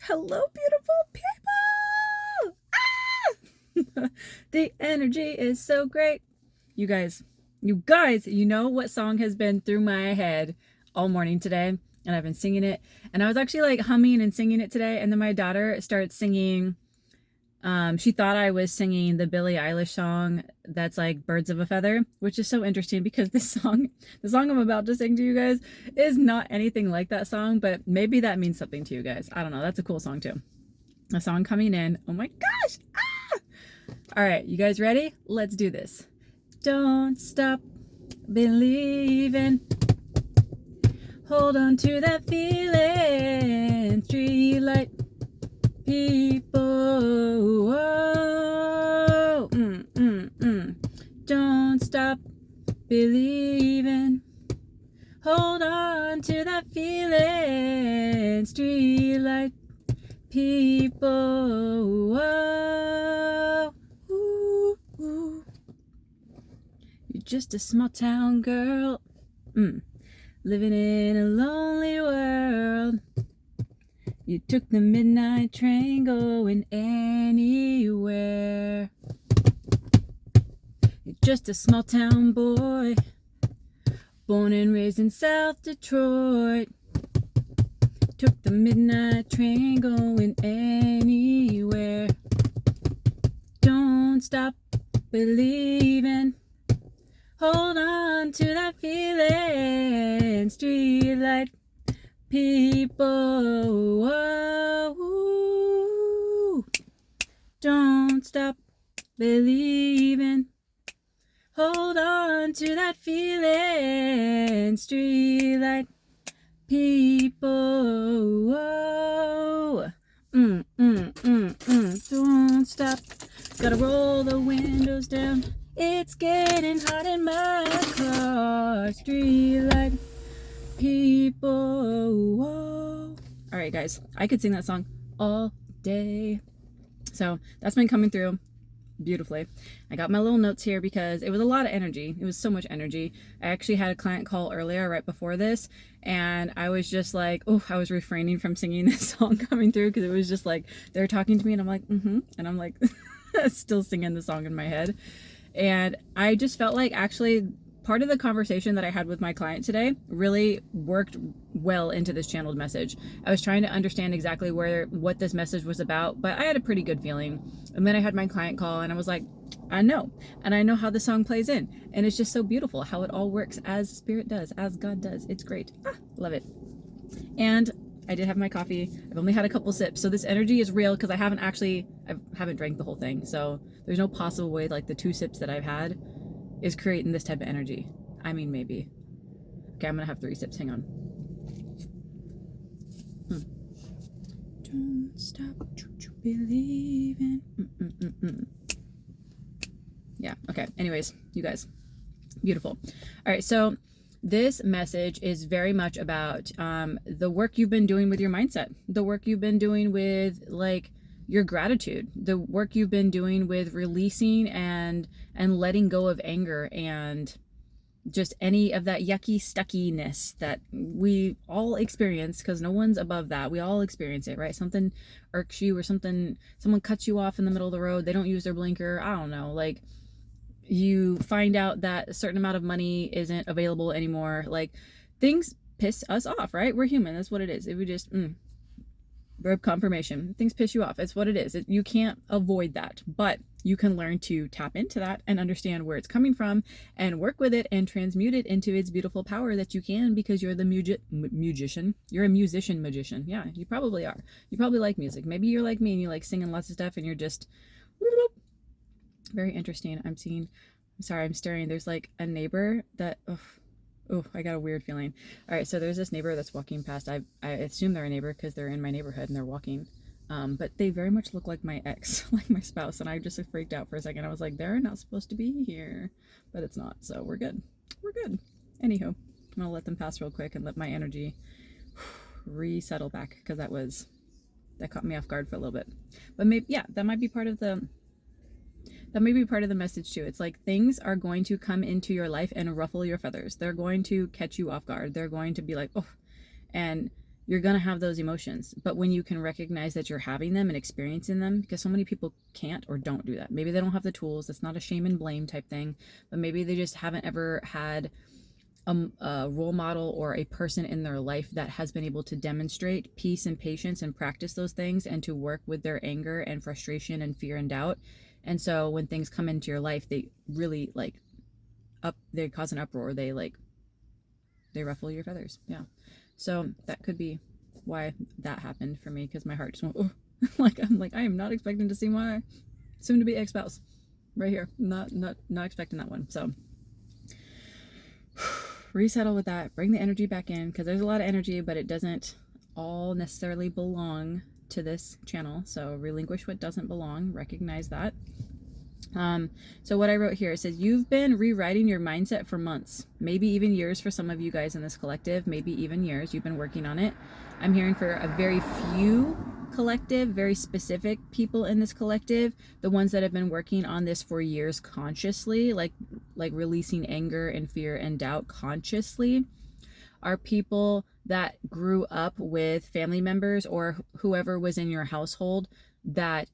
Hello, beautiful people! Ah! The energy is so great. You guys, you know what song has been through my head all morning today? And I've been singing it. And I was actually like humming and singing it today. And then my daughter starts singing. She thought I was singing the Billie Eilish song that's like Birds of a Feather, which is so interesting because the song I'm about to sing to you guys, is not anything like that song, but maybe that means something to you guys. I don't know. That's a cool song too. A song coming in. Oh my gosh. Ah! All right, you guys ready? Let's do this. Don't stop believing. Hold on to that feeling. Street light people. Whoa. Don't stop believing. Hold on to that feeling. Street light people. Whoa. Ooh, ooh. You're just a small town girl, living in a lonely world. You took the midnight train going anywhere. You're just a small town boy, born and raised in South Detroit. Took the midnight train going anywhere. Don't stop believing. Hold on to that feeling. Streetlight people. Whoa. Don't stop believing. Hold on to that feeling. Streetlight people. Whoa. Don't stop. Gotta roll the windows down. It's getting hot in my car. Streetlight people. Whoa. All right, guys. I could sing that song all day. So that's been coming through beautifully. I got my little notes here because it was a lot of energy. It was so much energy. I actually had a client call earlier right before this, and I was just like, oh, I was refraining from singing this song coming through because it was just like they're talking to me and I'm like, and I'm like still singing the song in my head. And I just felt like actually part of the conversation that I had with my client today really worked well into this channeled message. I was trying to understand exactly what this message was about, but I had a pretty good feeling. And then I had my client call and I was like, I know. And I know how the song plays in. And it's just so beautiful how it all works as Spirit does, as God does. It's great. Love it. And I did have my coffee. I've only had a couple sips. So this energy is real because I haven't drank the whole thing. So there's no possible way like the 2 sips that I've had is creating this type of energy. I mean, maybe. Okay, I'm gonna have 3 sips. Hang on. Don't stop believing. Yeah, okay. Anyways, you guys. Beautiful. All right, so this message is very much about the work you've been doing with your mindset, the work you've been doing with like your gratitude, the work you've been doing with releasing and letting go of anger and just any of that yucky stuckiness that we all experience, because no one's above that. We all experience it, right? Something irks you or someone cuts you off in the middle of the road. They don't use their blinker. I don't know. Like you find out that a certain amount of money isn't available anymore. Like things piss us off, right? We're human. That's what it is. If we just verb confirmation, things piss you off. It's what it is. You can't avoid that, but you can learn to tap into that and understand where it's coming from and work with it and transmute it into its beautiful power that you can, because you're the musician. You're a musician magician. Yeah, you probably are. You probably like music. Maybe you're like me and you like singing lots of stuff and you're just very interesting. I'm staring. There's like a neighbor that, oh, I got a weird feeling. All right, so there's this neighbor that's walking past. I assume they're a neighbor because they're in my neighborhood and they're walking. But they very much look like my ex, like my spouse. And I just freaked out for a second. I was like, they're not supposed to be here, but it's not. So we're good. We're good. Anywho, I'm gonna let them pass real quick and let my energy resettle back, because that caught me off guard for a little bit. But maybe, yeah, that might be part of the message too. It's like things are going to come into your life and ruffle your feathers. They're going to catch you off guard. They're going to be like, oh, and you're going to have those emotions. But when you can recognize that you're having them and experiencing them, because so many people can't or don't do that. Maybe they don't have the tools. It's not a shame and blame type thing, but maybe they just haven't ever had a role model or a person in their life that has been able to demonstrate peace and patience and practice those things and to work with their anger and frustration and fear and doubt. And so when things come into your life, they really they cause an uproar. They ruffle your feathers. Yeah. So that could be why that happened for me, because my heart just went, oh. I am not expecting to see my soon to be ex-spouse right here. Not expecting that one. So resettle with that, bring the energy back in, because there's a lot of energy, but it doesn't all necessarily belong to this channel. So relinquish what doesn't belong, recognize that. So what I wrote here, it says, you've been rewriting your mindset for months, maybe even years for some of you guys in this collective, maybe even years. You've been working on it. I'm hearing for a very few collective, very specific people in this collective, the ones that have been working on this for years consciously, like releasing anger and fear and doubt consciously, are people that grew up with family members or whoever was in your household that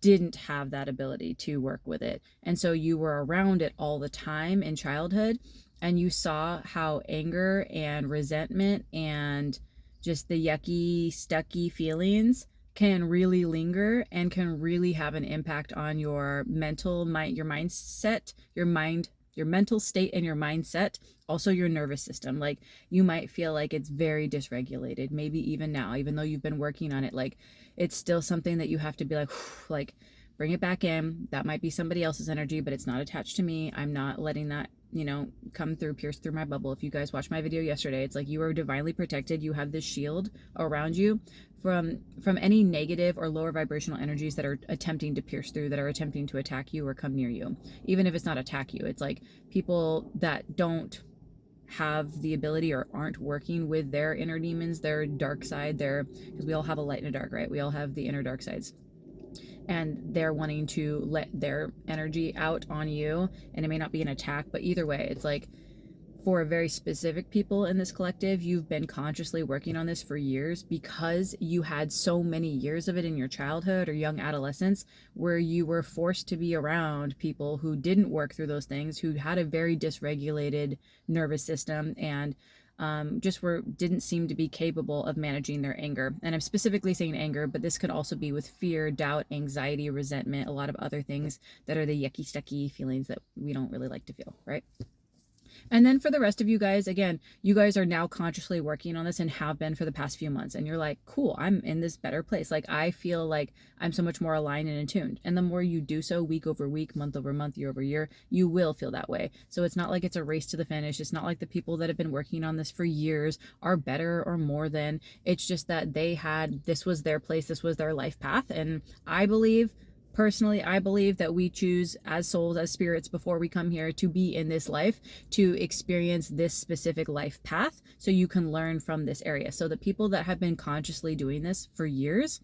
didn't have that ability to work with it. And so you were around it all the time in childhood, and you saw how anger and resentment and just the yucky, stucky feelings can really linger and can really have an impact on your mental mind, your mindset, your mental state and your mindset, also your nervous system. Like, you might feel like it's very dysregulated, maybe even now, even though you've been working on it. Like, it's still something that you have to be like, bring it back in. That might be somebody else's energy, but it's not attached to me. I'm not letting that, come through, pierce through my bubble. If you guys watched my video yesterday, it's like you are divinely protected. You have this shield around you from any negative or lower vibrational energies that are attempting to pierce through, that are attempting to attack you or come near you. Even if it's not attack you, it's like people that don't have the ability or aren't working with their inner demons, their dark side, because we all have a light and a dark, right? We all have the inner dark sides. And they're wanting to let their energy out on you, and it may not be an attack, but either way, it's like, for very specific people in this collective, you've been consciously working on this for years because you had so many years of it in your childhood or young adolescence where you were forced to be around people who didn't work through those things, who had a very dysregulated nervous system, and didn't seem to be capable of managing their anger. And I'm specifically saying anger, but this could also be with fear, doubt, anxiety, resentment, a lot of other things that are the yucky, stucky feelings that we don't really like to feel, right? And then for the rest of you guys, again, you guys are now consciously working on this and have been for the past few months. And you're like, cool, I'm in this better place. Like, I feel like I'm so much more aligned and attuned. And the more you do so week over week, month over month, year over year, you will feel that way. So it's not like it's a race to the finish. It's not like the people that have been working on this for years are better or more than. It's just that this was their place. This was their life path. And personally, I believe that we choose as souls, as spirits, before we come here to be in this life, to experience this specific life path, so you can learn from this area. So the people that have been consciously doing this for years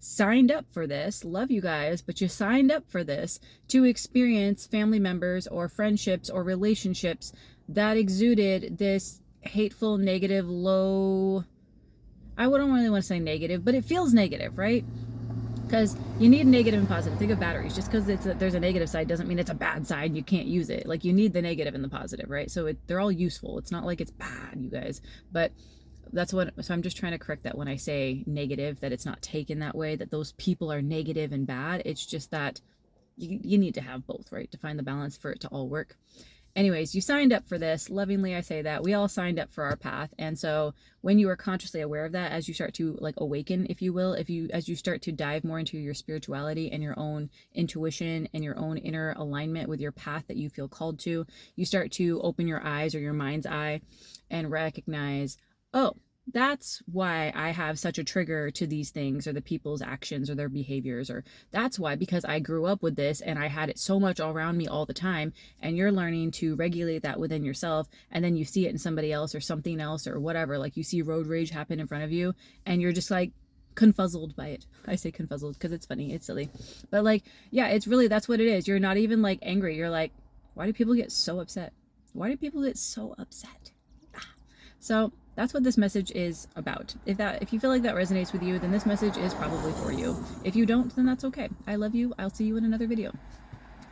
signed up for this. Love you guys, but you signed up for this to experience family members or friendships or relationships that exuded this hateful, negative, low... I wouldn't really want to say negative, but it feels negative, right? Because you need negative and positive. Think of batteries. Just because there's a negative side doesn't mean it's a bad side and you can't use it. Like, you need the negative and the positive, right? So they're all useful. It's not like it's bad, you guys. But so I'm just trying to correct that when I say negative, that it's not taken that way, that those people are negative and bad. It's just that you need to have both, right? To find the balance for it to all work. Anyways, you signed up for this. Lovingly, I say that. We all signed up for our path. And so when you are consciously aware of that, as you start to awaken, if you will, as you start to dive more into your spirituality and your own intuition and your own inner alignment with your path that you feel called to, you start to open your eyes or your mind's eye and recognize, oh, that's why I have such a trigger to these things, or the people's actions or their behaviors, or that's why, because I grew up with this and I had it so much all around me all the time. And you're learning to regulate that within yourself, and then you see it in somebody else or something else or whatever. Like, you see road rage happen in front of you and you're just like confuzzled by it. I say confuzzled because it's funny, it's silly, but it's really, that's what it is. You're not even angry. You're like, why do people get so upset? Why do people get so upset? So That's what this message is about. If you feel like that resonates with you, then this message is probably for you. If you don't, then that's okay. I love you. I'll see you in another video.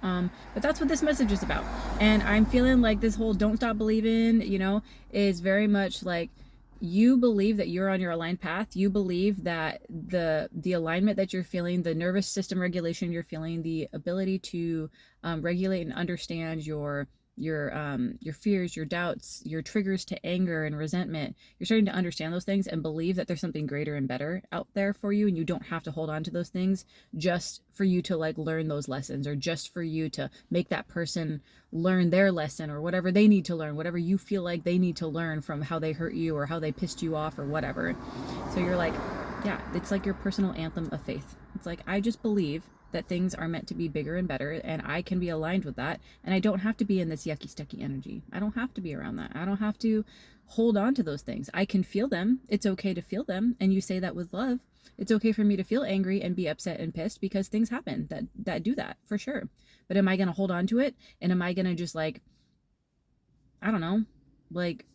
But that's what this message is about. And I'm feeling like this whole don't stop believing, is very much like, you believe that you're on your aligned path. You believe that the alignment that you're feeling, the nervous system regulation you're feeling, the ability to regulate and understand your fears, your doubts, your triggers to anger and resentment. You're starting to understand those things and believe that there's something greater and better out there for you, and you don't have to hold on to those things just for you to like learn those lessons, or just for you to make that person learn their lesson, or whatever they need to learn, whatever you feel like they need to learn from how they hurt you or how they pissed you off or whatever. So you're like, yeah, it's like your personal anthem of faith. It's like, I just believe that things are meant to be bigger and better, and I can be aligned with that, and I don't have to be in this yucky stucky energy. I don't have to be around that. I don't have to hold on to those things. I can feel them. It's okay to feel them, and you say that with love. It's okay for me to feel angry and be upset and pissed, because things happen that do that, for sure. But am I going to hold on to it? And am I going to just like, I don't know, like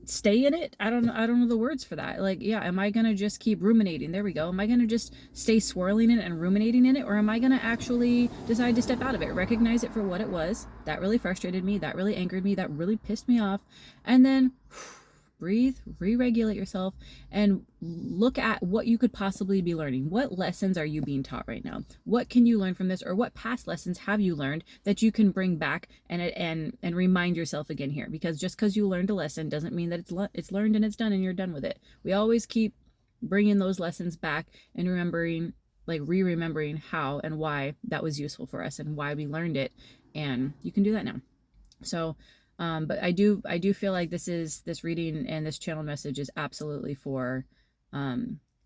stay in it? I don't know the words for that. Like, yeah, am I gonna just keep ruminating? There we go. Am I gonna just stay swirling in it and ruminating in it, or am I gonna actually decide to step out of it, recognize it for what it was? That really frustrated me, that really angered me, that really pissed me off, and then breathe, re-regulate yourself, and look at what you could possibly be learning. What lessons are you being taught right now? What can you learn from this, or what past lessons have you learned that you can bring back and remind yourself again here? Because just because you learned a lesson doesn't mean that it's learned and it's done and you're done with it. We always keep bringing those lessons back and remembering, like re-remembering how and why that was useful for us and why we learned it. And you can do that now. So but I do feel like this reading and this channel message is absolutely for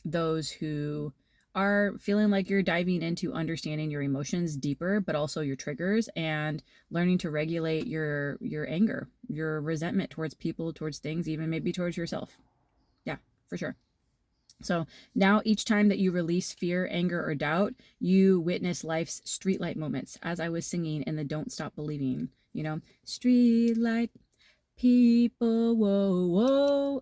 those who are feeling like you're diving into understanding your emotions deeper, but also your triggers, and learning to regulate your anger, your resentment towards people, towards things, even maybe towards yourself. Yeah, for sure. So now each time that you release fear, anger, or doubt, you witness life's streetlight moments, as I was singing in the Don't Stop Believing, streetlight, people, whoa, whoa,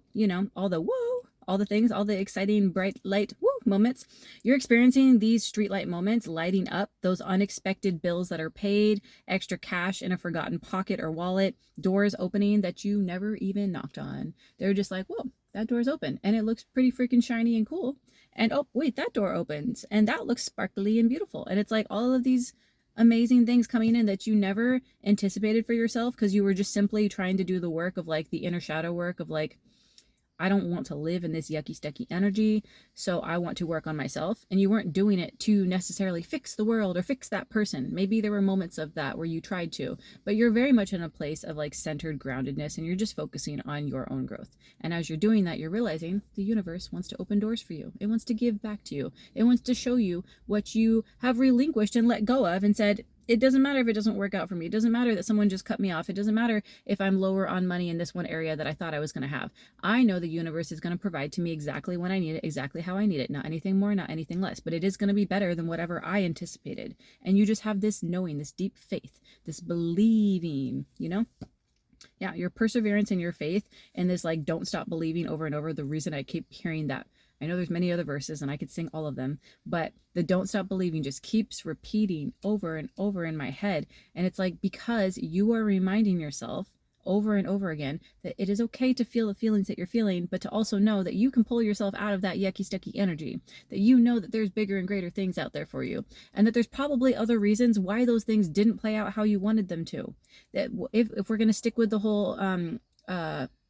all the whoa, all the things, all the exciting, bright light, woo moments. You're experiencing these streetlight moments lighting up, those unexpected bills that are paid, extra cash in a forgotten pocket or wallet, doors opening that you never even knocked on. They're just like, whoa, that door's open and it looks pretty freaking shiny and cool. And oh, wait, that door opens and that looks sparkly and beautiful. And it's like all of these amazing things coming in that you never anticipated for yourself, because you were just simply trying to do the work of like the inner shadow work of like, I don't want to live in this yucky, stucky energy, so I want to work on myself. And you weren't doing it to necessarily fix the world or fix that person. Maybe there were moments of that where you tried to, but you're very much in a place of like centered groundedness, and you're just focusing on your own growth. And as you're doing that, you're realizing the universe wants to open doors for you. It wants to give back to you. It wants to show you what you have relinquished and let go of and said, it doesn't matter if it doesn't work out for me. It doesn't matter that someone just cut me off. It doesn't matter if I'm lower on money in this one area that I thought I was going to have. I know the universe is going to provide to me exactly when I need it, exactly how I need it. Not anything more, not anything less. But it is going to be better than whatever I anticipated. And you just have this knowing, this deep faith, this believing, Yeah, your perseverance and your faith and this like don't stop believing over and over. The reason I keep hearing that, I know there's many other verses and I could sing all of them, but the don't stop believing just keeps repeating over and over in my head. And it's like, because you are reminding yourself over and over again that it is okay to feel the feelings that you're feeling, but to also know that you can pull yourself out of that yucky, stucky energy, that you know that there's bigger and greater things out there for you, and that there's probably other reasons why those things didn't play out how you wanted them to. That if we're going to stick with the whole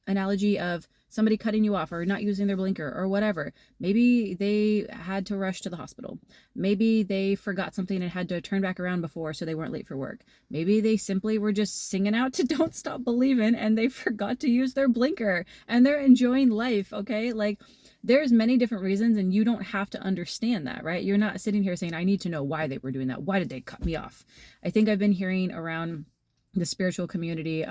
analogy of somebody cutting you off or not using their blinker or whatever, maybe they had to rush to the hospital. Maybe they forgot something and had to turn back around before so they weren't late for work. Maybe they simply were just singing out to Don't Stop Believing and they forgot to use their blinker and they're enjoying life, okay? Like, there's many different reasons, and you don't have to understand that, right? You're not sitting here saying, I need to know why they were doing that. Why did they cut me off? I think I've been hearing around the spiritual community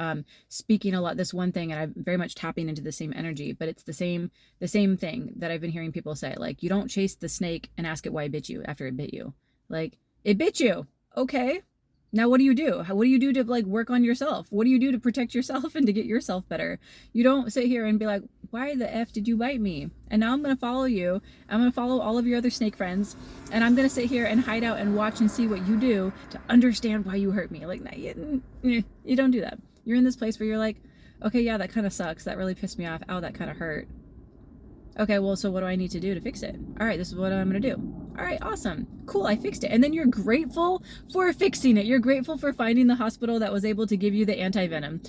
speaking a lot this one thing, and I'm very much tapping into the same energy, but it's the same thing that I've been hearing people say, like, you don't chase the snake and ask it why it bit you after it bit you. Like, it bit you, okay, Now, what do you do? What do you do to like work on yourself? What do you do to protect yourself and to get yourself better? You don't sit here and be like, why the F did you bite me? And now I'm going to follow you. I'm going to follow all of your other snake friends. And I'm going to sit here and hide out and watch and see what you do to understand why you hurt me. Like, nah, you don't do that. You're in this place where you're like, okay, yeah, that kind of sucks. That really pissed me off. Ow, that kind of hurt. Okay, well, so what do I need to do to fix it? All right, this is what I'm going to do. All right, awesome. Cool, I fixed it. And then you're grateful for fixing it. You're grateful for finding the hospital that was able to give you the anti-venom.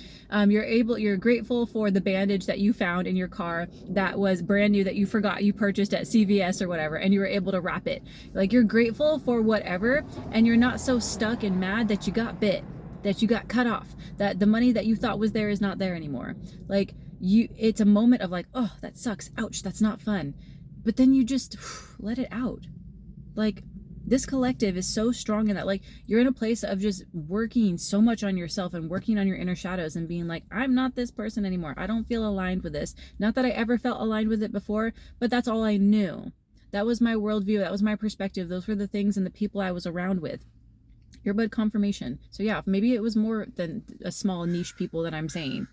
You're grateful for the bandage that you found in your car that was brand new that you forgot you purchased at CVS or whatever, and you were able to wrap it. Like, you're grateful for whatever, and you're not so stuck and mad that you got bit, that you got cut off, that the money that you thought was there is not there anymore. Like, it's a moment of like, oh, that sucks, ouch, that's not fun, but then you just let it out. Like, this collective is so strong in that, like, you're in a place of just working so much on yourself and working on your inner shadows and being like, I'm not this person anymore, I don't feel aligned with this. Not that I ever felt aligned with it before, but that's all I knew. That was my worldview, that was my perspective, those were the things and the people I was around with. Earbud confirmation. So yeah, maybe it was more than a small niche people that I'm saying.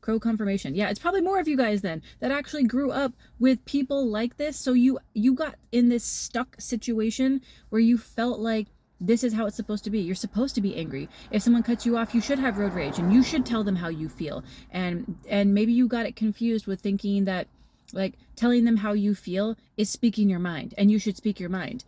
Crow confirmation. Yeah, it's probably more of you guys then that actually grew up with people like this. So you got in this stuck situation where you felt like this is how it's supposed to be. You're supposed to be angry. If someone cuts you off, you should have road rage and you should tell them how you feel. And maybe you got it confused with thinking that like telling them how you feel is speaking your mind and you should speak your mind.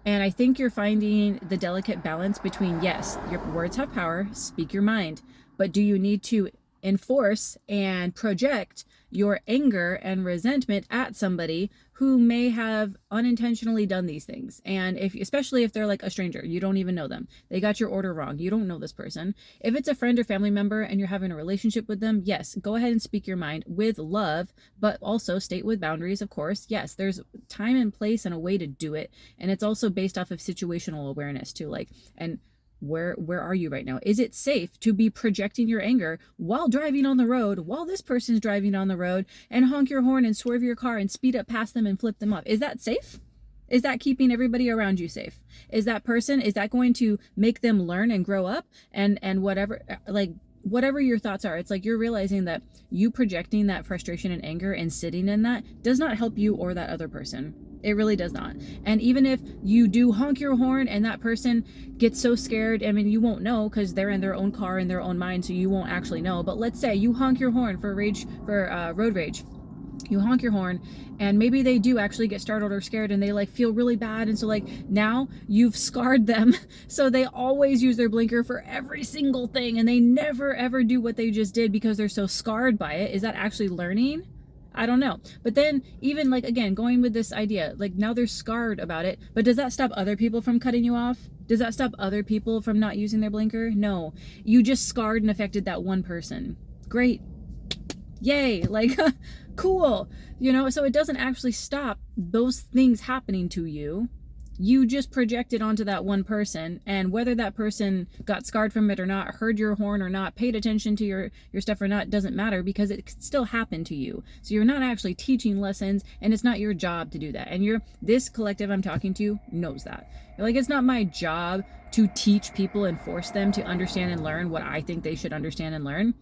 And I think you're finding the delicate balance between, yes, your words have power, speak your mind, but do you need to enforce and project your anger and resentment at somebody who may have unintentionally done these things? And especially if they're like a stranger, you don't even know them, they got your order wrong, you don't know this person. If it's a friend or family member and you're having a relationship with them, yes, go ahead and speak your mind with love, but also state with boundaries, of course. Yes, there's time and place and a way to do it, and it's also based off of situational awareness too. Like, and where are you right now? Is it safe to be projecting your anger while driving on the road, while this person's driving on the road, and honk your horn and swerve your car and speed up past them and flip them off? Is that safe? Is that keeping everybody around you safe? Is that going to make them learn and grow up and whatever, like, whatever your thoughts are? It's like you're realizing that you projecting that frustration and anger and sitting in that does not help you or that other person. It really does not. And even if you do honk your horn and that person gets so scared, I mean, you won't know because they're in their own car in their own mind, so you won't actually know. But let's say you honk your horn for road rage. You honk your horn and maybe they do actually get startled or scared and they like feel really bad, and so like now you've scarred them so they always use their blinker for every single thing and they never ever do what they just did because they're so scarred by it. Is that actually learning? I don't know. But then even like, again, going with this idea, like now they're scarred about it, but does that stop other people from cutting you off? Does that stop other people from not using their blinker? No. You just scarred and affected that one person. Great. Yay. Like, cool. You know, so it doesn't actually stop those things happening to you. You just projected onto that one person, and whether that person got scarred from it or not, heard your horn or not, paid attention to your stuff or not, doesn't matter because it still happened to you. So you're not actually teaching lessons, and it's not your job to do that. And this collective I'm talking to knows that. Like, it's not my job to teach people and force them to understand and learn what I think they should understand and learn.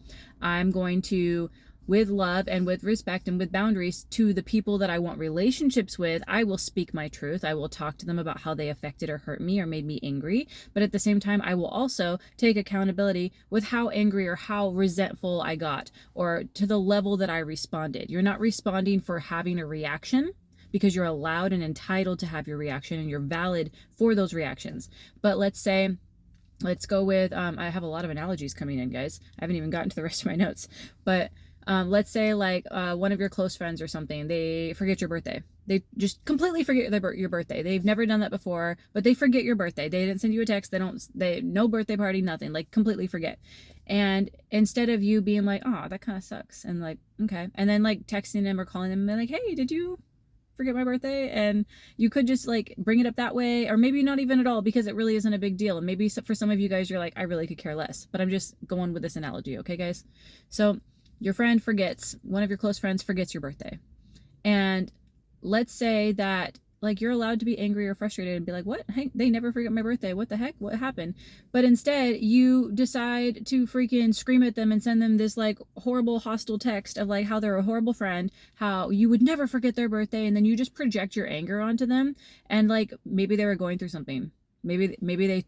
I'm going to, with love and with respect and with boundaries to the people that I want relationships with, I will speak my truth. I will talk to them about how they affected or hurt me or made me angry. But at the same time, I will also take accountability with how angry or how resentful I got, or to the level that I responded. You're not responding for having a reaction, because you're allowed and entitled to have your reaction and you're valid for those reactions. But let's go with, I have a lot of analogies coming in, guys. I haven't even gotten to the rest of my notes, but let's say like one of your close friends or something, they forget your birthday. They just completely forget your birthday. They've never done that before, but they forget your birthday. They didn't send you a text. No birthday party, nothing, like completely forget. And instead of you being like, oh, that kind of sucks, and like, okay, and then like texting them or calling them and being like, hey, did you forget my birthday? And you could just like bring it up that way, or maybe not even at all, because it really isn't a big deal. And maybe for some of you guys, you're like, I really could care less, but I'm just going with this analogy. Okay, guys? So your friend forgets, one of your close friends forgets your birthday. And let's say that Like, you're allowed to be angry or frustrated and be like, what? Hey, they never forget my birthday. What the heck? What happened? But instead, you decide to freaking scream at them and send them this like horrible, hostile text of like how they're a horrible friend, how you would never forget their birthday. And then you just project your anger onto them. And like, maybe they were going through something. Maybe they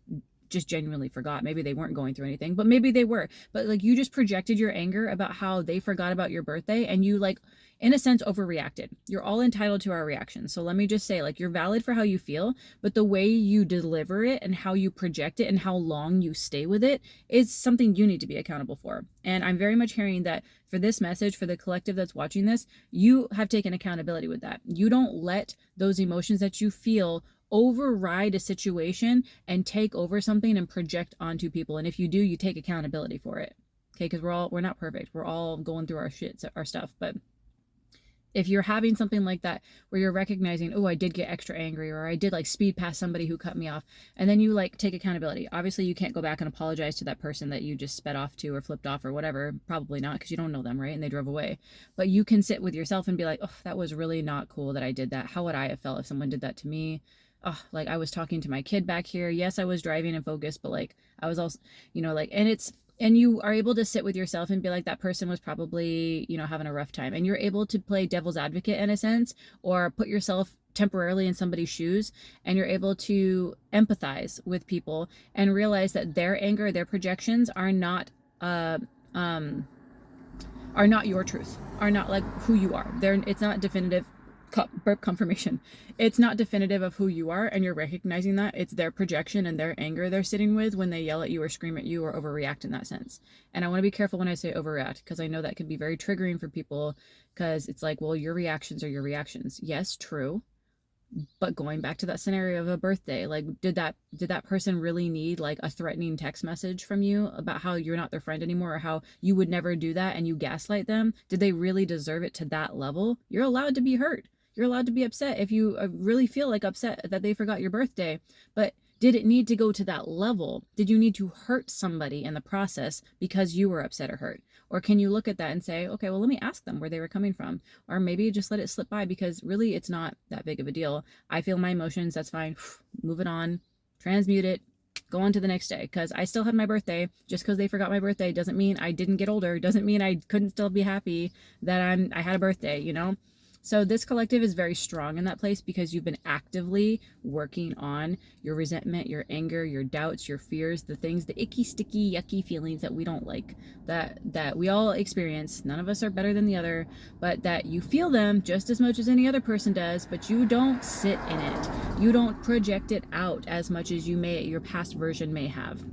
just genuinely forgot. Maybe they weren't going through anything, but maybe they were. But like, you just projected your anger about how they forgot about your birthday, and you like, in a sense, overreacted. You're all entitled to our reactions. So let me just say, like, you're valid for how you feel, but the way you deliver it and how you project it and how long you stay with it is something you need to be accountable for. And I'm very much hearing that for this message, for the collective that's watching this, you have taken accountability with that. You don't let those emotions that you feel override a situation and take over something and project onto people. And if you do, you take accountability for it. Okay, because we're not perfect. We're all going through our stuff. But if you're having something like that where you're recognizing, oh, I did get extra angry, or I did like speed past somebody who cut me off, and then you like take accountability. Obviously, you can't go back and apologize to that person that you just sped off to or flipped off or whatever. Probably not, because you don't know them, right? And they drove away. But you can sit with yourself and be like, oh, that was really not cool that I did that. How would I have felt if someone did that to me? Oh, like I was talking to my kid back here. Yes, I was driving and focused, but like I was also, like, and you are able to sit with yourself and be like, that person was probably, having a rough time. And you're able to play devil's advocate in a sense, or put yourself temporarily in somebody's shoes, and you're able to empathize with people and realize that their anger, their projections are not your truth, are not like who you are. It's not definitive. Burp confirmation. It's not definitive of who you are, and you're recognizing that it's their projection and their anger they're sitting with when they yell at you or scream at you or overreact in that sense. And I want to be careful when I say overreact, because I know that can be very triggering for people, because it's like, well, your reactions are your reactions. Yes, true. But going back to that scenario of a birthday, like, did that person really need like a threatening text message from you about how you're not their friend anymore, or how you would never do that, and you gaslight them? Did they really deserve it to that level? You're allowed to be hurt. You're allowed to be upset if you really feel like upset that they forgot your birthday. But did it need to go to that level? Did you need to hurt somebody in the process because you were upset or hurt? Or can you look at that and say, okay, well, let me ask them where they were coming from. Or maybe just let it slip by, because really it's not that big of a deal. I feel my emotions, that's fine. Move it on, transmute it, go on to the next day. Because I still had my birthday. Just because they forgot my birthday doesn't mean I didn't get older. Doesn't mean I couldn't still be happy that I had a birthday, So this collective is very strong in that place, because you've been actively working on your resentment, your anger, your doubts, your fears, the things, the icky, sticky, yucky feelings that we don't like, that we all experience. None of us are better than the other, but that you feel them just as much as any other person does, but you don't sit in it. You don't project it out as much as your past version may have.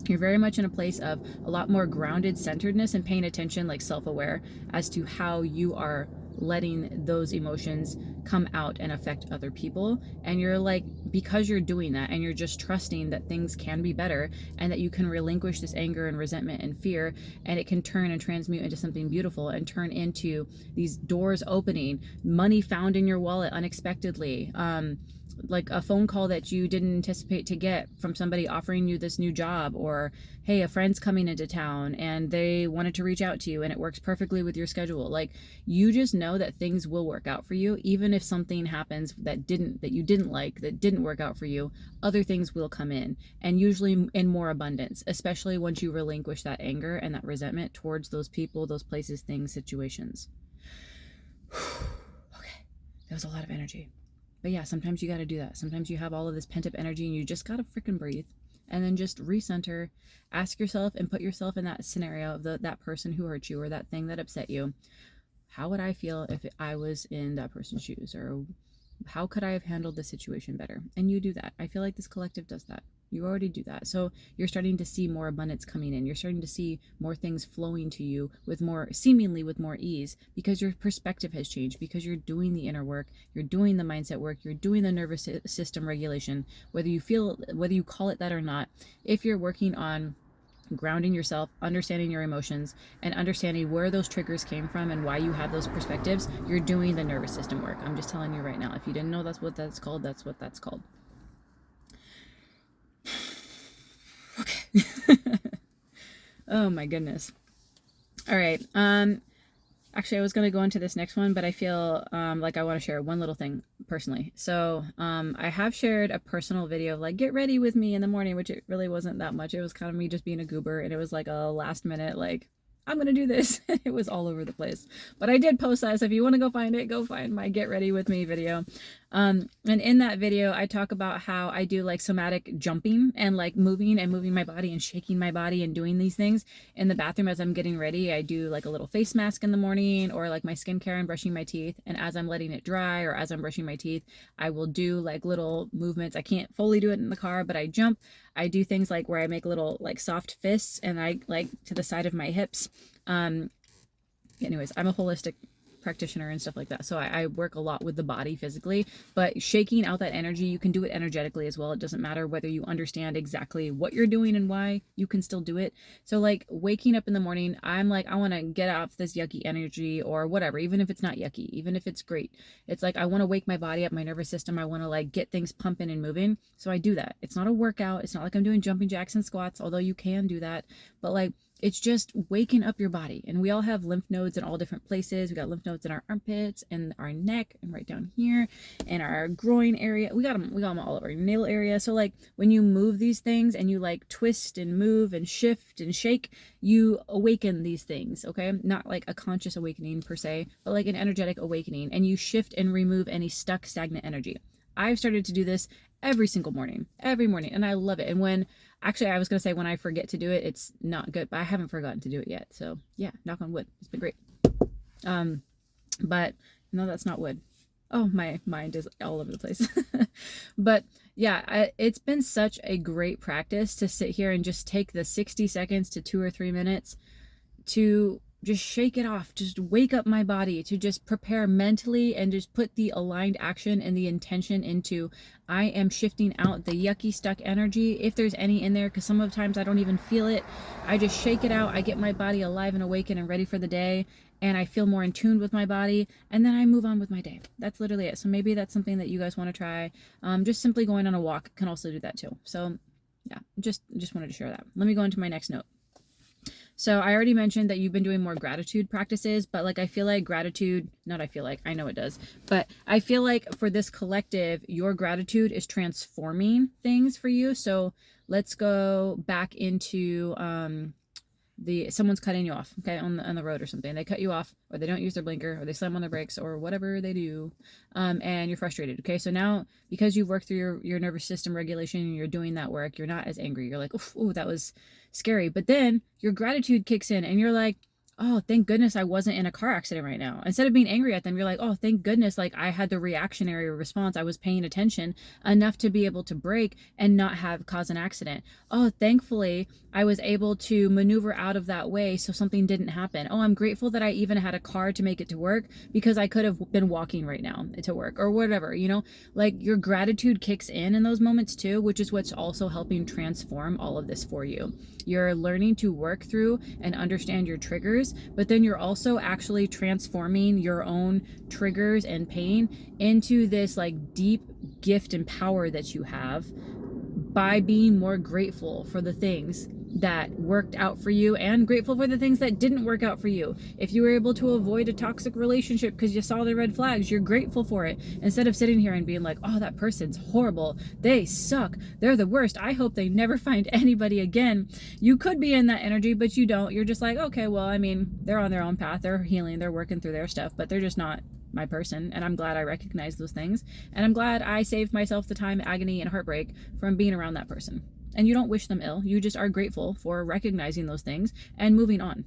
You're very much in a place of a lot more grounded centeredness and paying attention, like self-aware, as to how you are letting those emotions come out and affect other people. And you're like, because you're doing that, and you're just trusting that things can be better, and that you can relinquish this anger and resentment and fear, and it can turn and transmute into something beautiful, and turn into these doors opening, money found in your wallet unexpectedly, like a phone call that you didn't anticipate to get from somebody offering you this new job, or hey, a friend's coming into town and they wanted to reach out to you and it works perfectly with your schedule. Like, you just know that things will work out for you. Even if something happens that you didn't like, that didn't work out for you, other things will come in, and usually in more abundance, especially once you relinquish that anger and that resentment towards those people, those places, things, situations. Okay, that was a lot of energy. But yeah, sometimes you got to do that. Sometimes you have all of this pent up energy and you just got to freaking breathe, and then just recenter, ask yourself and put yourself in that scenario of that person who hurt you, or that thing that upset you. How would I feel if I was in that person's shoes? Or how could I have handled the situation better? And you do that. I feel like this collective does that. You already do that. So you're starting to see more abundance coming in. You're starting to see more things flowing to you seemingly with more ease, because your perspective has changed, because you're doing the inner work, you're doing the mindset work, you're doing the nervous system regulation, whether you call it that or not. If you're working on grounding yourself, understanding your emotions, and understanding where those triggers came from and why you have those perspectives, you're doing the nervous system work. I'm just telling you right now. If you didn't know that's what that's called, that's what that's called. Okay. Oh my goodness. All right. Actually, I was going to go into this next one, but I feel like I want to share one little thing. personally. So I have shared a personal video of like, get ready with me in the morning, which it really wasn't that much. It was kind of me just being a goober, and it was like a last minute, like, I'm gonna do this. It was all over the place, but I did post that, so if you want to go find it, go find my get ready with me video. And in that video I talk about how I do like somatic jumping and like moving my body and shaking my body and doing these things in the bathroom as I'm getting ready. I do like a little face mask in the morning, or like my skincare and brushing my teeth, and as I'm letting it dry or as I'm brushing my teeth, I will do like little movements. I can't fully do it in the car, but I jump. I do things like where I make little like soft fists and I like to the side of my hips. Anyways, I'm a holistic practitioner and stuff like that, so I work a lot with the body physically, but shaking out that energy, you can do it energetically as well. It doesn't matter whether you understand exactly what you're doing and why, you can still do it. So like waking up in the morning, I'm like, I want to get off this yucky energy or whatever, even if it's not yucky, even if it's great. It's like I want to wake my body up, my nervous system. I want to like get things pumping and moving, so I do that. It's not a workout, it's not like I'm doing jumping jacks and squats, although you can do that, but like it's just waking up your body. And we all have lymph nodes in all different places. We got lymph nodes in our armpits and our neck and right down here and our groin area. We got them all over our nail area. So like when you move these things and you like twist and move and shift and shake, you awaken these things, okay? Not like a conscious awakening per se, but like an energetic awakening, and you shift and remove any stuck stagnant energy. I've started to do this every single morning, every morning, and I love it. And when actually, I was going to say when I forget to do it, it's not good, but I haven't forgotten to do it yet. So yeah, knock on wood. It's been great. But no, that's not wood. Oh, my mind is all over the place. But yeah, it's been such a great practice to sit here and just take the 60 seconds to 2 or 3 minutes to just shake it off, just wake up my body, to just prepare mentally and just put the aligned action and the intention into, I am shifting out the yucky stuck energy, if there's any in there, because some of the times I don't even feel it. I just shake it out. I get my body alive and awakened and ready for the day, and I feel more in tune with my body, and then I move on with my day. That's literally it. So maybe that's something that you guys want to try. Just simply going on a walk can also do that too. So yeah, just wanted to share that. Let me go into my next note. So I already mentioned that you've been doing more gratitude practices, but like I feel like gratitude, not I feel like, I know it does, but I feel like for this collective, your gratitude is transforming things for you. So let's go back into someone's cutting you off, okay, on the road or something. They cut you off, or they don't use their blinker, or they slam on their brakes, or whatever they do, and you're frustrated. Okay, so now because you've worked through your nervous system regulation and you're doing that work, you're not as angry. You're like, oh, that was scary. But then your gratitude kicks in, and you're like, oh, thank goodness I wasn't in a car accident right now. Instead of being angry at them, you're like, oh, thank goodness, like I had the reactionary response. I was paying attention enough to be able to brake and not cause an accident. Oh, thankfully I was able to maneuver out of that way so something didn't happen. Oh, I'm grateful that I even had a car to make it to work, because I could have been walking right now to work or whatever, like your gratitude kicks in those moments too, which is what's also helping transform all of this for you. You're learning to work through and understand your triggers, but then you're also actually transforming your own triggers and pain into this like deep gift and power that you have by being more grateful for the things that worked out for you and grateful for the things that didn't work out for you. If you were able to avoid a toxic relationship because you saw the red flags, you're grateful for it, instead of sitting here and being like, oh, that person's horrible, they suck, they're the worst, I hope they never find anybody again. You could be in that energy, but you don't. You're just like, okay, well, I mean, they're on their own path, they're healing, they're working through their stuff, but they're just not my person. And I'm glad I recognized those things, and I'm glad I saved myself the time, agony, and heartbreak from being around that person. And you don't wish them ill, you just are grateful for recognizing those things and moving on.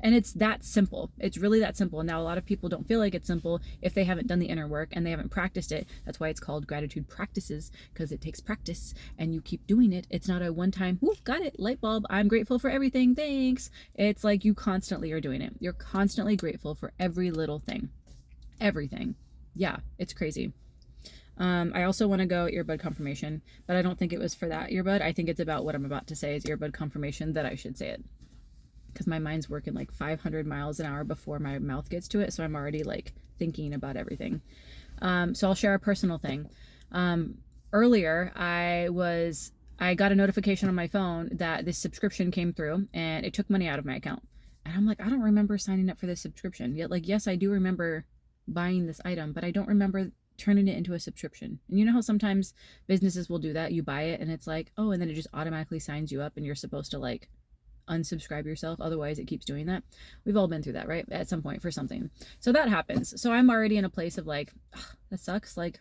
And it's that simple. It's really that simple. Now, a lot of people don't feel like it's simple if they haven't done the inner work and they haven't practiced it. That's why it's called gratitude practices, because it takes practice and you keep doing it. It's not a one-time, whoop, got it, light bulb, I'm grateful for everything, thanks. It's like you constantly are doing it. You're constantly grateful for every little thing. Everything. Yeah, it's crazy. I also want to go earbud confirmation, but I don't think it was for that earbud. I think it's about what I'm about to say is earbud confirmation that I should say it, because my mind's working like 500 miles an hour before my mouth gets to it, so I'm already like thinking about everything. So I'll share a personal thing. Earlier I got a notification on my phone that this subscription came through and it took money out of my account, and I'm like, I don't remember signing up for this subscription yet. Like, yes, I do remember buying this item, but I don't remember turning it into a subscription. And you know how sometimes businesses will do that? You buy it and it's like, oh, and then it just automatically signs you up and you're supposed to like unsubscribe yourself. Otherwise it keeps doing that. We've all been through that, right? At some point for something. So that happens. So I'm already in a place of like, that sucks. Like,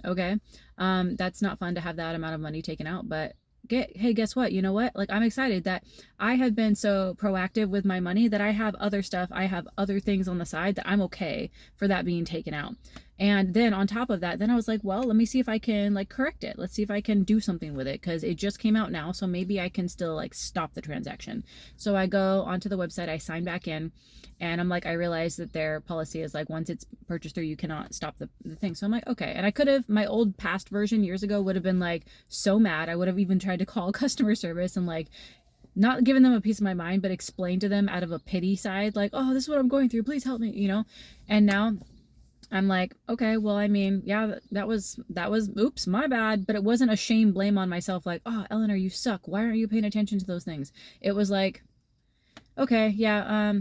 okay. That's not fun to have that amount of money taken out, but hey, guess what? You know what? Like, I'm excited that I have been so proactive with my money that I have other stuff. I have other things on the side that I'm okay for that being taken out. And then on top of that, then I was like, well, let me see if I can like correct it. Let's see if I can do something with it because it just came out now. So maybe I can still like stop the transaction. So I go onto the website, I sign back in, and I'm like, I realize that their policy is like once it's purchased through, you cannot stop the thing. So I'm like, okay. And I could have, my old past version years ago would have been like so mad. I would have even tried to call customer service and like not giving them a piece of my mind, but explain to them out of a pity side, like, oh, this is what I'm going through. Please help me, you know? And now I'm like, okay, well, I mean, yeah, that was, oops, my bad. But it wasn't a shame blame on myself. Like, oh, Eleanor, you suck. Why aren't you paying attention to those things? It was like, okay, yeah,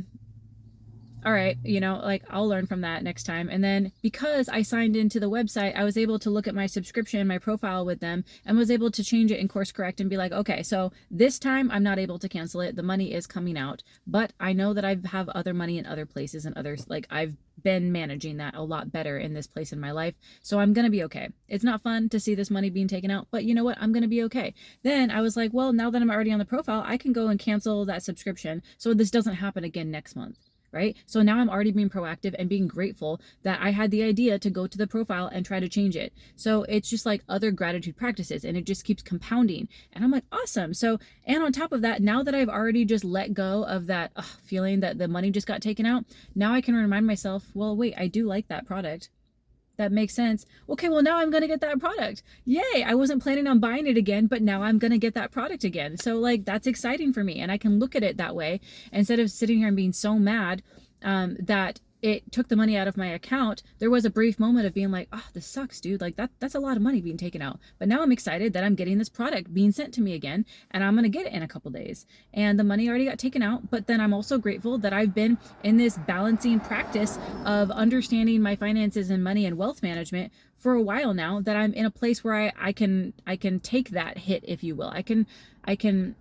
all right, you know, like I'll learn from that next time. And then because I signed into the website, I was able to look at my subscription, my profile with them, and was able to change it and course correct and be like, okay, so this time I'm not able to cancel it. The money is coming out, but I know that I have other money in other places and others. Like I've been managing that a lot better in this place in my life. So I'm going to be okay. It's not fun to see this money being taken out, but you know what? I'm going to be okay. Then I was like, well, now that I'm already on the profile, I can go and cancel that subscription so this doesn't happen again next month. Right? So now I'm already being proactive and being grateful that I had the idea to go to the profile and try to change it. So it's just like other gratitude practices and it just keeps compounding. And I'm like, awesome. So, and on top of that, now that I've already just let go of that feeling that the money just got taken out, now I can remind myself, well, wait, I do like that product. That makes sense. Okay, well, now I'm going to get that product. Yay. I wasn't planning on buying it again, but now I'm going to get that product again. So like, that's exciting for me. And I can look at it that way instead of sitting here and being so mad that it took the money out of my account. There was a brief moment of being like, oh, this sucks, dude. Like that's a lot of money being taken out. But now I'm excited that I'm getting this product being sent to me again, and I'm going to get it in a couple days. And the money already got taken out. But then I'm also grateful that I've been in this balancing practice of understanding my finances and money and wealth management for a while now, that I'm in a place where I can take that hit, if you will. I can take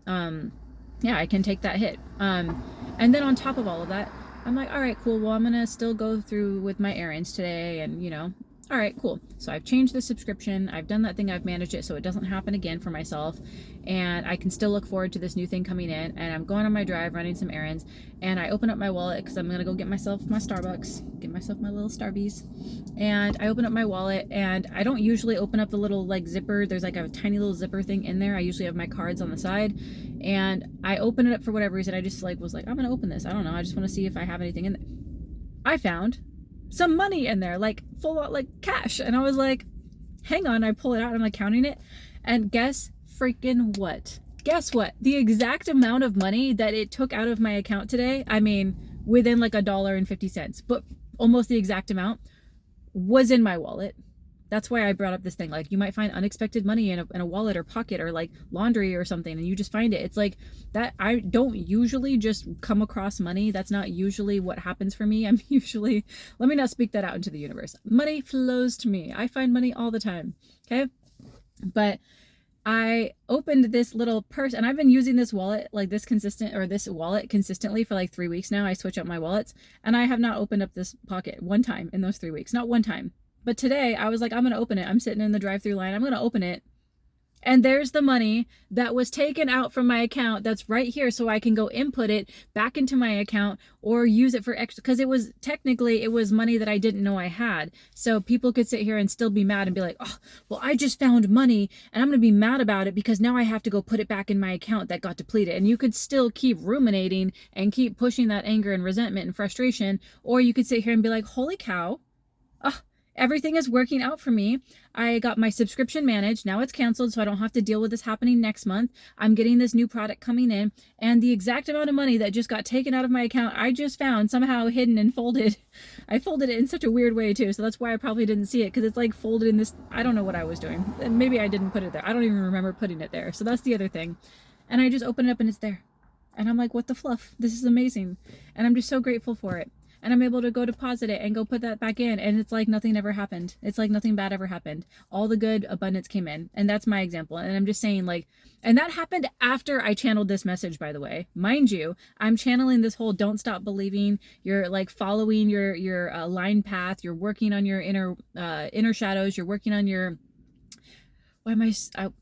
that hit. And then on top of all of that, I'm like, all right, cool. Well, I'm going to still go through with my errands today and, you know, all right, cool. So I've changed the subscription. I've done that thing. I've managed it so it doesn't happen again for myself. And I can still look forward to this new thing coming in. And I'm going on my drive, running some errands. And I open up my wallet because I'm going to go get myself my Starbucks, get myself my little Starbies. And I open up my wallet, and I don't usually open up the little like zipper. There's like a tiny little zipper thing in there. I usually have my cards on the side. And I open it up for whatever reason. I just like was like, I'm going to open this. I don't know. I just want to see if I have anything in there. I found some money in there, like full out, like cash. And I was like, hang on. I pull it out and I'm like counting it. And guess freaking what? Guess what? The exact amount of money that it took out of my account today, I mean, within like $1.50, but almost the exact amount, was in my wallet. That's why I brought up this thing. Like, you might find unexpected money in a wallet or pocket or like laundry or something, and you just find it. It's like that. I don't usually just come across money. That's not usually what happens for me. I'm usually, let me not speak that out into the universe. Money flows to me. I find money all the time. Okay. But I opened this little purse, and I've been using this wallet, like this wallet consistently for like 3 weeks now. I switch up my wallets, and I have not opened up this pocket one time in those 3 weeks. Not one time. But today I was like, I'm going to open it. I'm sitting in the drive-through line. I'm going to open it. And there's the money that was taken out from my account that's right here, so I can go input it back into my account or use it for extra, because it was money that I didn't know I had. So people could sit here and still be mad and be like, oh, well, I just found money and I'm going to be mad about it because now I have to go put it back in my account that got depleted. And you could still keep ruminating and keep pushing that anger and resentment and frustration, or you could sit here and be like, holy cow, everything is working out for me. I got my subscription managed. Now it's canceled, so I don't have to deal with this happening next month. I'm getting this new product coming in, and the exact amount of money that just got taken out of my account, I just found somehow hidden and folded. I folded it in such a weird way too, so that's why I probably didn't see it, because it's like folded in this, I don't know what I was doing. Maybe I didn't put it there. I don't even remember putting it there. So that's the other thing. And I just open it up and it's there. And I'm like, what the fluff? This is amazing. And I'm just so grateful for it. and I'm able to go deposit it and go put that back in, and it's like nothing ever happened. It's like nothing bad ever happened. All the good abundance came in. And that's my example. And I'm just saying, like, and that happened after I channeled this message, by the way. Mind you, I'm channeling this whole don't stop believing. You're like following your aligned path. You're working on your inner shadows. You're working on your, why am I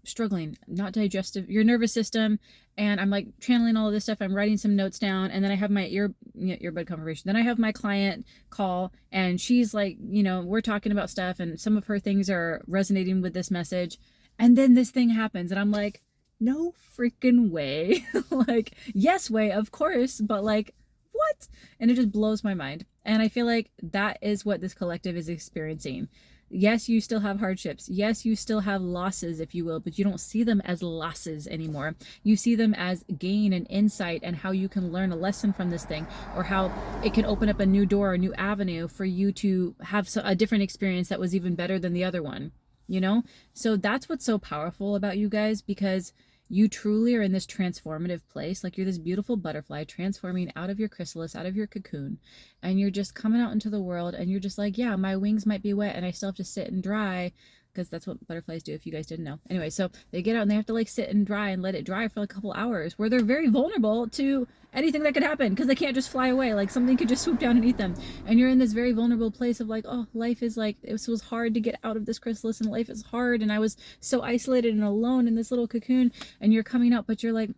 struggling? Not digestive, your nervous system. And I'm like channeling all of this stuff. I'm writing some notes down, and then I have my earbud confirmation. Then I have my client call, and she's like, you know, we're talking about stuff, and some of her things are resonating with this message. And then this thing happens, and I'm like, no freaking way. Like, yes way, of course, but like, what? And it just blows my mind. And I feel like that is what this collective is experiencing. Yes, you still have hardships. Yes, you still have losses, if you will, but you don't see them as losses anymore. You see them as gain and insight, and how you can learn a lesson from this thing, or how it can open up a new door, a new avenue for you to have a different experience that was even better than the other one, you know? So that's what's so powerful about you guys, because you truly are in this transformative place. Like, you're this beautiful butterfly transforming out of your chrysalis, out of your cocoon, and you're just coming out into the world, and you're just like, yeah, my wings might be wet and I still have to sit and dry, because that's what butterflies do, if you guys didn't know. Anyway, so they get out and they have to like sit and dry and let it dry for like a couple hours, where they're very vulnerable to anything that could happen, because they can't just fly away. Like, something could just swoop down and eat them. And you're in this very vulnerable place of like, oh, life is like, it was hard to get out of this chrysalis, and life is hard, and I was so isolated and alone in this little cocoon. And you're coming out, but you're like,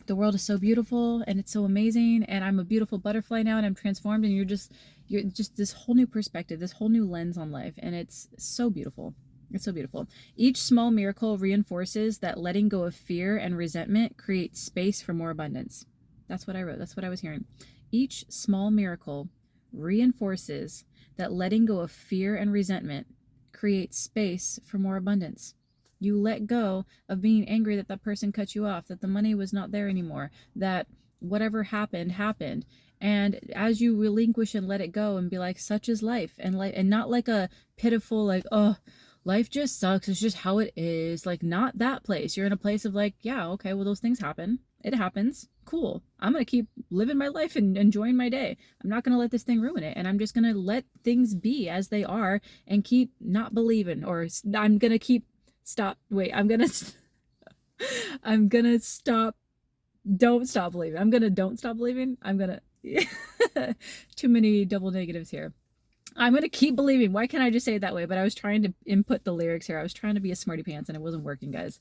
the world is so beautiful and it's so amazing, and I'm a beautiful butterfly now, and I'm transformed, and you're just this whole new perspective, this whole new lens on life, and it's so beautiful. It's so beautiful. Each small miracle reinforces that letting go of fear and resentment creates space for more abundance. That's what I wrote. That's what I was hearing. Each small miracle reinforces that letting go of fear and resentment creates space for more abundance. You let go of being angry that that person cut you off, that the money was not there anymore, that whatever happened, happened. And as you relinquish and let it go and be like, such is life, and not like a pitiful, like, oh, life just sucks, it's just how it is. Like, not that place. You're in a place of like, yeah, okay, well, those things happen. It happens. Cool. I'm going to keep living my life and enjoying my day. I'm not going to let this thing ruin it. And I'm just going to let things be as they are and keep not believing, or I'm going to keep I'm going to stop. Don't stop believing. Don't stop believing. Too many double negatives here. I'm going to keep believing. Why can't I just say it that way? But I was trying to input the lyrics here. I was trying to be a smarty pants and it wasn't working, guys.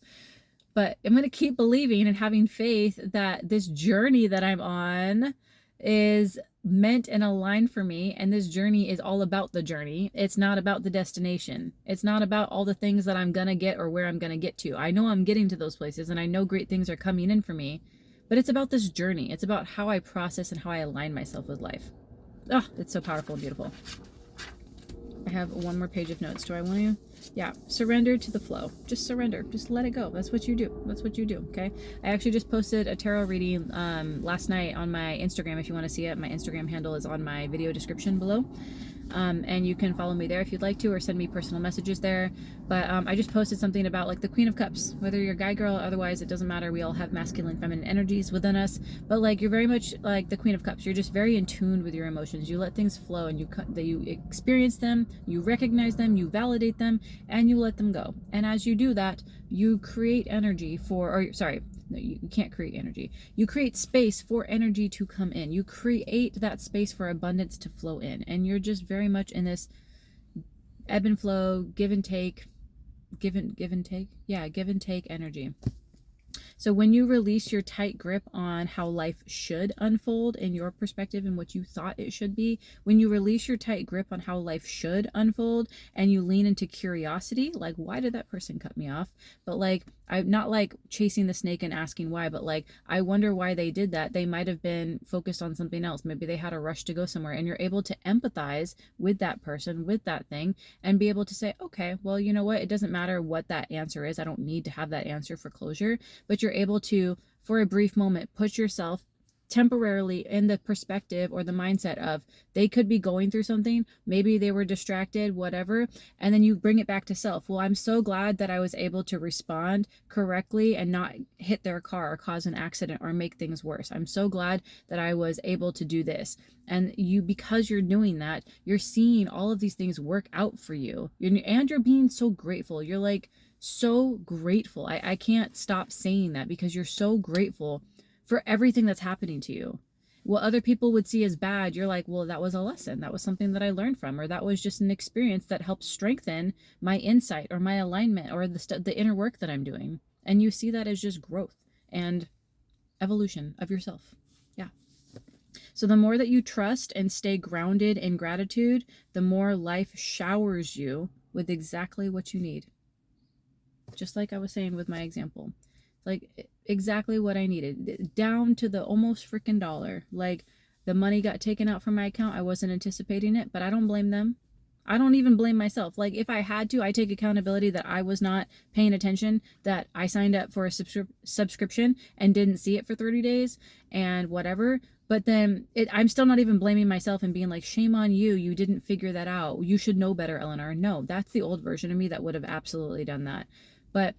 But I'm going to keep believing and having faith that this journey that I'm on is meant and aligned for me. And this journey is all about the journey. It's not about the destination. It's not about all the things that I'm going to get or where I'm going to get to. I know I'm getting to those places, and I know great things are coming in for me. But it's about this journey. It's about how I process and how I align myself with life. Oh, it's so powerful and beautiful. I have one more page of notes. Do I want to? Yeah. Surrender to the flow. Just surrender. Just let it go. That's what you do. That's what you do. Okay. I actually just posted a tarot reading last night on my Instagram. If you want to see it, my Instagram handle is on my video description below. And you can follow me there if you'd like to, or send me personal messages there. But I just posted something about like the Queen of Cups, whether you're a guy, girl, otherwise it doesn't matter. We all have masculine, feminine energies within us, but like, you're very much like the Queen of Cups. You're just very in tune with your emotions. You let things flow, and you experience them, you recognize them, you validate them, and you let them go. And as you do that, you create energy no, you can't create energy. You create space for energy to come in. You create that space for abundance to flow in. And you're just very much in this ebb and flow, give and take, give and take. Yeah, give and take energy. So when you release your tight grip on how life should unfold in your perspective and what you thought it should be, when you release your tight grip on how life should unfold, and you lean into curiosity, like, why did that person cut me off? But like, I'm not like chasing the snake and asking why, but like, I wonder why they did that. They might have been focused on something else. Maybe they had a rush to go somewhere, and you're able to empathize with that person, with that thing, and be able to say, okay, well, you know what? It doesn't matter what that answer is. I don't need to have that answer for closure, but you're able to, for a brief moment, put yourself temporarily in the perspective or the mindset of they could be going through something, maybe they were distracted, whatever, and then you bring it back to self. Well, I'm so glad that I was able to respond correctly and not hit their car or cause an accident or make things worse. I'm so glad that I was able to do this. And you, because you're doing that, you're seeing all of these things work out for you, and you're being so grateful. You're like so grateful. I can't stop saying that, because you're so grateful for everything that's happening to you. What other people would see as bad, you're like, well, that was a lesson. That was something that I learned from, or that was just an experience that helped strengthen my insight or my alignment or the inner work that I'm doing. And you see that as just growth and evolution of yourself. Yeah. So the more that you trust and stay grounded in gratitude, the more life showers you with exactly what you need. Just like I was saying with my example. Like exactly what I needed, down to the almost freaking dollar. Like the money got taken out from my account. I wasn't anticipating it, but I don't blame them. I don't even blame myself. Like if I had to, I take accountability that I was not paying attention, that I signed up for a subscription and didn't see it for 30 days and whatever. But then I'm still not even blaming myself and being like, shame on you. You didn't figure that out. You should know better, Eleanor. No, that's the old version of me that would have absolutely done that. But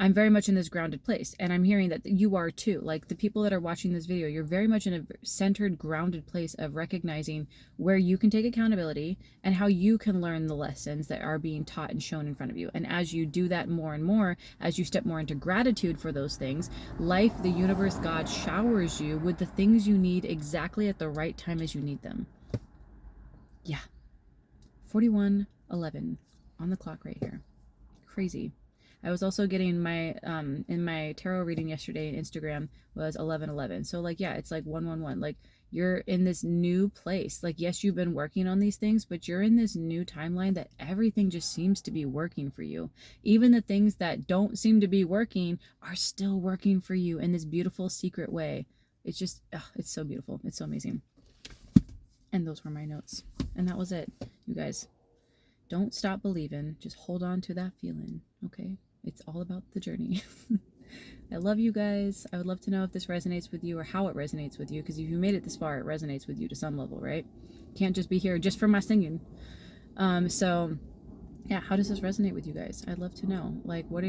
I'm very much in this grounded place, and I'm hearing that you are too. Like the people that are watching this video, you're very much in a centered, grounded place of recognizing where you can take accountability and how you can learn the lessons that are being taught and shown in front of you. And as you do that more and more, as you step more into gratitude for those things, life, the universe, God showers you with the things you need exactly at the right time as you need them. Yeah. 41:11 on the clock right here. Crazy. I was also getting my in my tarot reading yesterday, Instagram was 11:11. So like, yeah, it's like 111. Like you're in this new place. Like, yes, you've been working on these things, but you're in this new timeline that everything just seems to be working for you. Even the things that don't seem to be working are still working for you in this beautiful secret way. It's just, it's so beautiful. It's so amazing. And those were my notes. And that was it, you guys. Don't stop believing. Just hold on to that feeling, okay? It's all about the journey. I love you guys. I would love to know if this resonates with you or how it resonates with you, because if you made it this far, it resonates with you to some level, right? Can't just be here just for my singing. So yeah, how does this resonate with you guys? I'd love to know. Like, what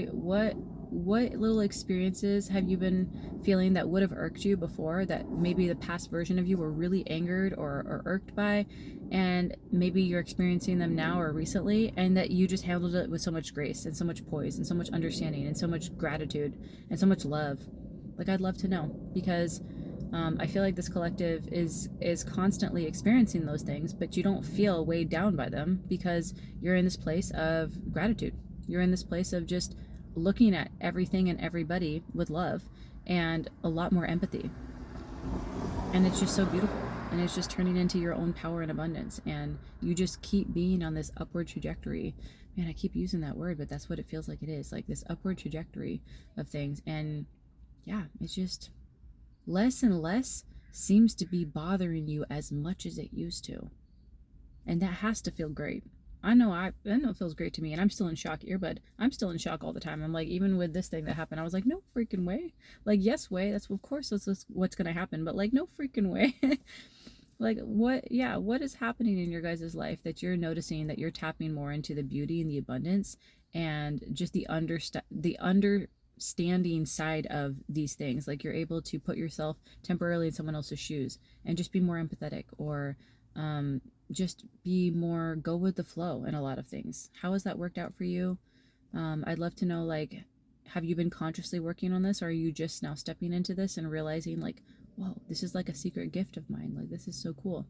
little experiences have you been feeling that would have irked you before, that maybe the past version of you were really angered or irked by, and maybe you're experiencing them now or recently, and that you just handled it with so much grace and so much poise and so much understanding and so much gratitude and so much love. Like, I'd love to know, because I feel like this collective is constantly experiencing those things, but you don't feel weighed down by them because you're in this place of gratitude. You're in this place of just looking at everything and everybody with love and a lot more empathy. And it's just so beautiful. And it's just turning into your own power and abundance. And you just keep being on this upward trajectory. Man, I keep using that word, but that's what it feels like it is. Like this upward trajectory of things. And yeah, it's just less and less seems to be bothering you as much as it used to. And that has to feel great. I know it feels great to me, and I'm still in shock, earbud. I'm still in shock all the time. I'm like, even with this thing that happened, I was like, no freaking way. Like, yes way, that's of course that's what's gonna happen, but like, no freaking way. Like, what is happening in your guys' life that you're noticing that you're tapping more into the beauty and the abundance and just the understanding side of these things? Like, you're able to put yourself temporarily in someone else's shoes and just be more empathetic, or just be more go with the flow in a lot of things. How has that worked out for you? I'd love to know, like, have you been consciously working on this, or are you just now stepping into this and realizing like, whoa, this is like a secret gift of mine, like this is so cool.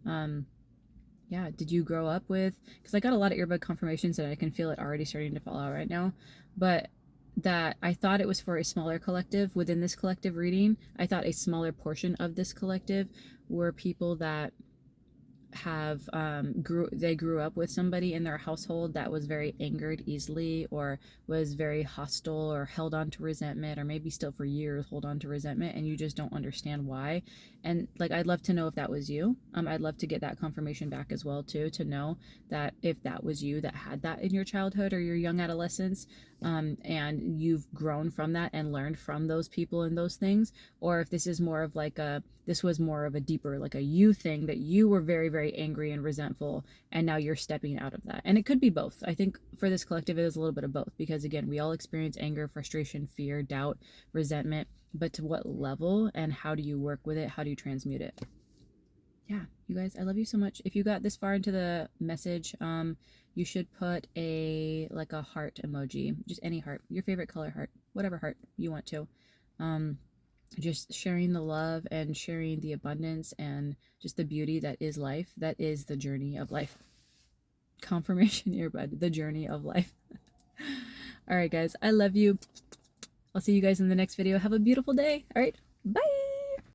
Yeah, did you grow up with, because I got a lot of earbud confirmations and I can feel it already starting to fall out right now, but that I thought it was for a smaller collective. Within this collective reading, I thought a smaller portion of this collective were people that have grew up with somebody in their household that was very angered easily, or was very hostile, or held on to resentment, or maybe still for years hold on to resentment, and you just don't understand why. And like, I'd love to know if that was you. I'd love to get that confirmation back as well too, to know that if that was you that had that in your childhood or your young adolescence, and you've grown from that and learned from those people and those things, or if this is more of like this was more of a deeper, like a you thing, that you were very, very angry and resentful, and now you're stepping out of that. And it could be both. I think for this collective, it is a little bit of both, because again, we all experience anger, frustration, fear, doubt, resentment, but to what level, and how do you work with it? How do you transmute it? Yeah, you guys, I love you so much. If you got this far into the message, you should put a heart emoji, just any heart, your favorite color heart, whatever heart you want to. Just sharing the love and sharing the abundance and just the beauty that is life. That is the journey of life. Confirmation earbud, the journey of life. All right, guys, I love you. I'll see you guys in the next video. Have a beautiful day. All right, bye.